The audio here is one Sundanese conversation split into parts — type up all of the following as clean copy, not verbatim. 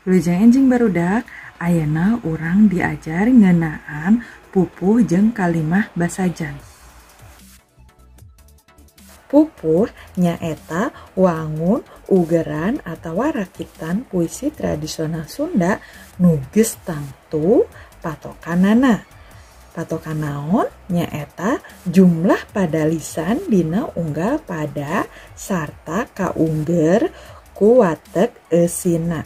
Lujeng enjing barudak, ayeuna urang diajar ngeunaan pupuh jeung kalimah basajan. Pupuh nyaeta wangun, ugeran atawa rakitan puisi tradisional Sunda nu geus tangtu patokanana. Patokan naon nyaeta jumlah padalisan dina unggal pada sarta kaungger ku watek eusina.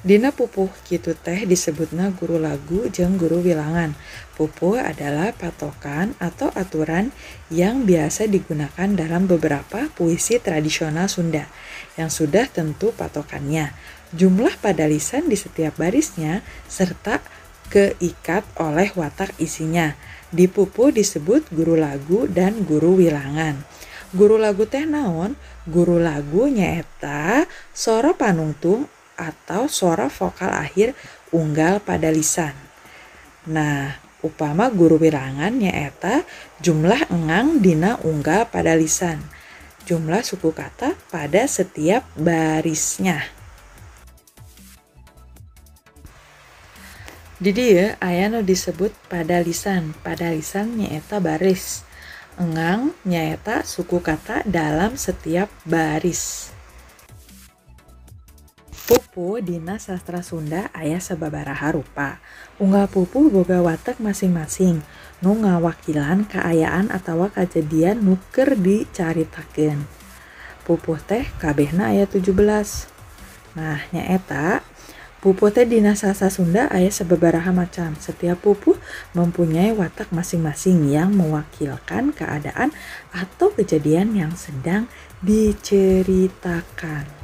Dina pupuh kitu teh disebutna guru lagu jeung guru wilangan. Pupuh adalah patokan atau aturan yang biasa digunakan dalam beberapa puisi tradisional Sunda yang sudah tentu patokannya, jumlah pada lisan di setiap barisnya, serta keikat oleh watak isinya. Di pupuh disebut guru lagu dan guru wilangan. Guru lagu teh naon? Guru lagu nyaeta sora panungtung atau suara vokal akhir unggal pada lisan. Nah, upama guru wilangan nyaeta jumlah engang dina unggal pada lisan, jumlah suku kata pada setiap barisnya. Di dieu aya nu disebut pada lisan. Pada lisan nyaeta baris. Engang nyaeta suku kata dalam setiap baris. Pupuh dina sastra Sunda aya sababaraha rupa. Unggal pupuh boga watek masing-masing nu ngawakilan kaayaan atawa kajadian nu keur dicaritakeun. Pupuh teh kabehna aya 17. Nah, nyaeta pupuh teh dina sastra Sunda aya sababaraha macam. Setiap pupuh mempunyai watak masing-masing yang mewakilkan keadaan atau kejadian yang sedang diceritakan.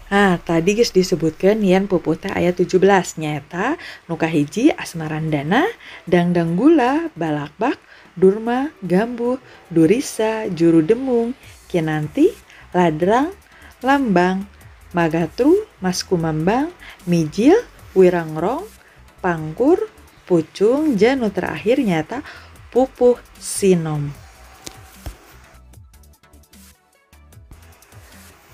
Nah, tadi geus disebutkeun yen pupuh teh aya 17 nyaeta nu kahiji Asmarandana, Dangdang Gula, Balakbak, Durma, Gambuh, Durisa, Juru Demung, Kinanti, Ladrang, Lambang, Magatru, Mas Kumambang, Mijil, Wirangrong, Pangkur, Pucung, jeung nu terakhir nyaeta pupuh Sinom.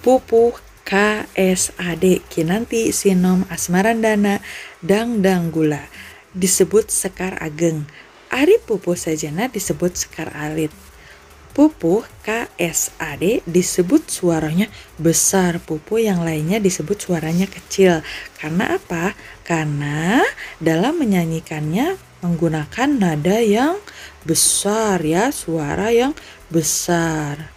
Pupuh KSAD Kinanti, Sinom, Asmarandana, Dangdang Gula disebut sekar ageng. Ari pupuh sajana disebut sekar alit. Pupuh KSAD disebut suaranya besar, pupuh yang lainnya disebut suaranya kecil. Karena apa? Karena dalam menyanyikannya menggunakan nada yang besar ya, suara yang besar.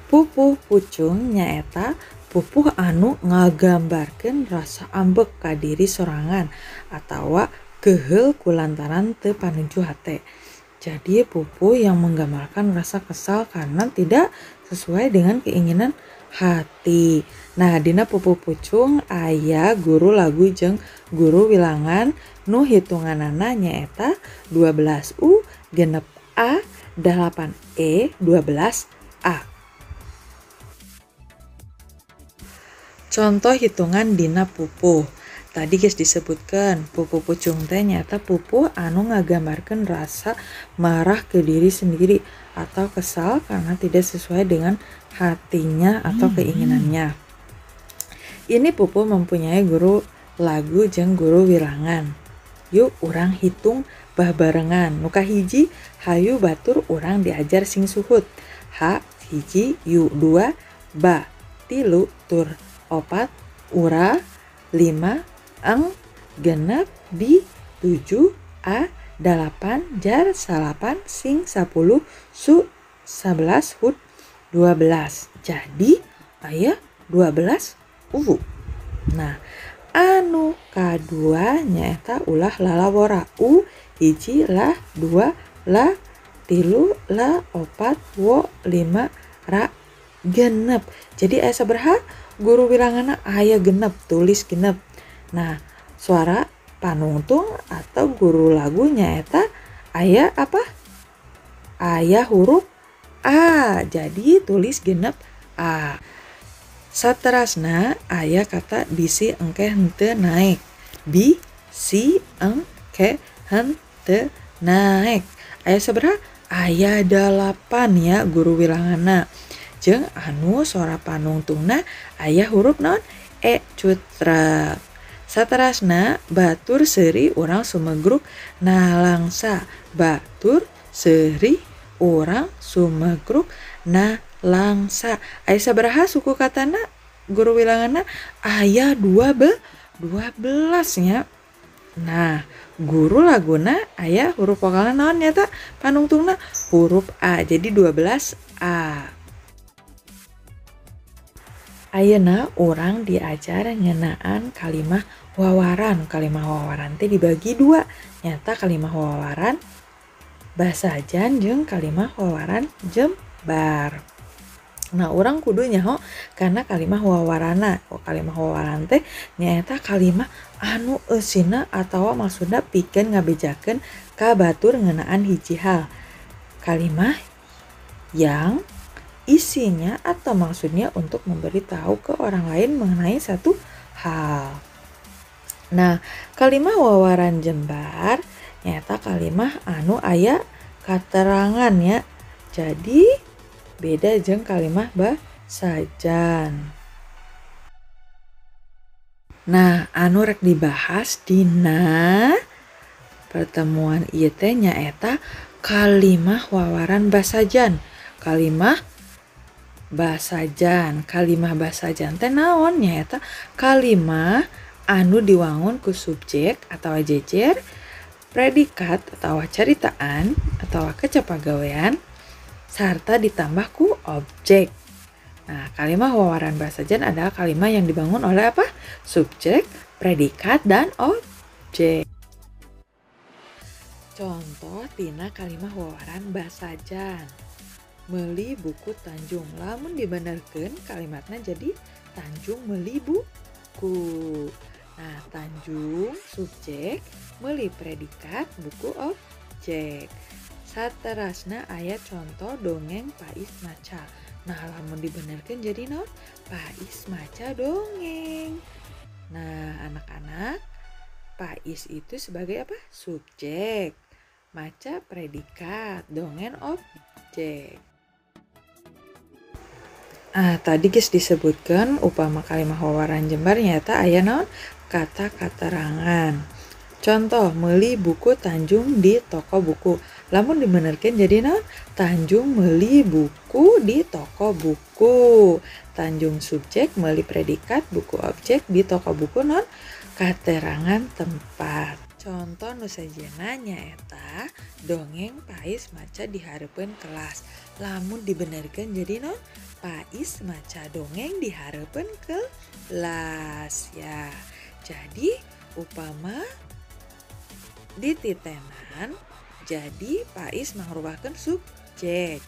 Pupuh pucung nyaeta pupuh anu ngagambarkeun rasa ambek ka diri sorangan atawa keheul kulantaran teu panuju hate. Jadi pupuh yang menggambarkan rasa kesal karena tidak sesuai dengan keinginan hati. Nah, dina pupuh pucung aya guru lagu jeung guru wilangan nu hitunganana nyaeta 12U, genep A, 8E, 12A. Contoh hitungan dina pupuh. Tadi geus disebutkeun, pupuh pucung teh nyata pupuh anu ngagambarkeun rasa marah ke diri sendiri atau kesal karena tidak sesuai dengan hatinya atau keinginannya. Ini pupuh mempunyai guru lagu jeung guru wilangan. Yuk urang hitung babarengan. Nu kahiji hayu batur urang diajar sing suhut. Ha hiji yu 2 ba tilu tur 4 ura 5 eng genep di 7 a 8 jar 8 sing 10 su 11 hut 12. Jadi aya 12 u. Nah, anu kadua nyaeta ulah lalawora. U hiji lah 2 la tilu la 4 wo 5 ra genep. Jadi aya sabaraha? Guru wilanganna aya genep, tulis genep. Nah, suara panungtung atau guru lagu nyaeta aya apa? Aya huruf A. Jadi tulis genep A. Saterasna aya kata bisi engke henteu naik. Bisi engke henteu naik. Aya sabaraha? Aya 8 ya guru wilanganna. jeung anu sora panungtungna aya huruf naon e cutrek. Saterasna batur seuri urang sumegruk nalangsa. Batur seuri urang sumegruk nalangsa. Aya sabaraha suku katana guru wilanganna? Aya 12 nya. Nah, guru laguna aya huruf vokalna naon nyata panungtungna huruf A. Jadi 12 A. Ayeuna urang diajar ngeunaan kalimah wawaran. Kalimah wawaran teh dibagi 2. Nyata kalimah wawaran basajan jeung kalimah wawaran jembar. Nah, urang kudu nyaho karena kalimah wawarana. Kalimah wawaran teh nyaeta kalimah anu eusina atawa maksudna pikeun ngabejakeun ka batur ngeunaan hiji hal. Kalimah yang isinya atau maksudnya untuk memberitahu ke orang lain mengenai satu hal. Nah, kalimah wawaran jembar nyata kalimah anu aya katerangannya. Jadi beda jeung kalimah basajan. Nah, anu rek dibahas dina pertemuan ieu teh nyaeta kalimah wawaran basajan. Kalimah basajan teh naon? Nyaeta kalimah anu diwangun ku subjek atawa jejer, predikat atawa caritaan atawa kecapagawean sarta ditambah ku objek. Nah, kalimah wawaran basajan adalah kalimah yang dibangun oleh apa? Subjek, predikat, dan objek. Contoh tina kalimah wawaran basajan. Meuli buku Tanjung. Lamun dibenerkeun kalimatna jadi Tanjung meuli buku. Nah, Tanjung subjek, meuli predikat, buku objek. Saterasna aya contoh dongeng Pais Maca. Nah, lamun dibenerkeun jadi naon? Pais maca dongeng. Nah, anak-anak, Pais itu sebagai apa? Subjek. Maca predikat, dongeng objek. Tadi geus disebutkan upama kalimah wawaran jembar nyata aya naon? Kata katerangan. Contoh, meuli buku Tanjung di toko buku. Lamun dibenerkeun jadi naon? Tanjung meuli buku di toko buku. Tanjung subjek, meuli predikat, buku objek di toko buku naon? Katerangan tempat. Contoh nu sejenna nyaeta dongeng Pais maca di hareupeun kelas. Lamun dibenerkeun jadi naon? Pais maca dongeng di hareupeun kelas ya. Jadi upama dititenan jadi Pais mangrupakeun subjek.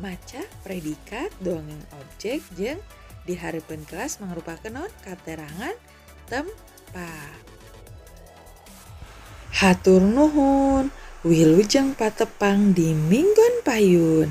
Maca predikat, dongeng objek, jeung di hareupeun kelas mangrupakeun naon? Katerangan tempat. Hatur nuhun. Wilujeng patepang di minggon payun.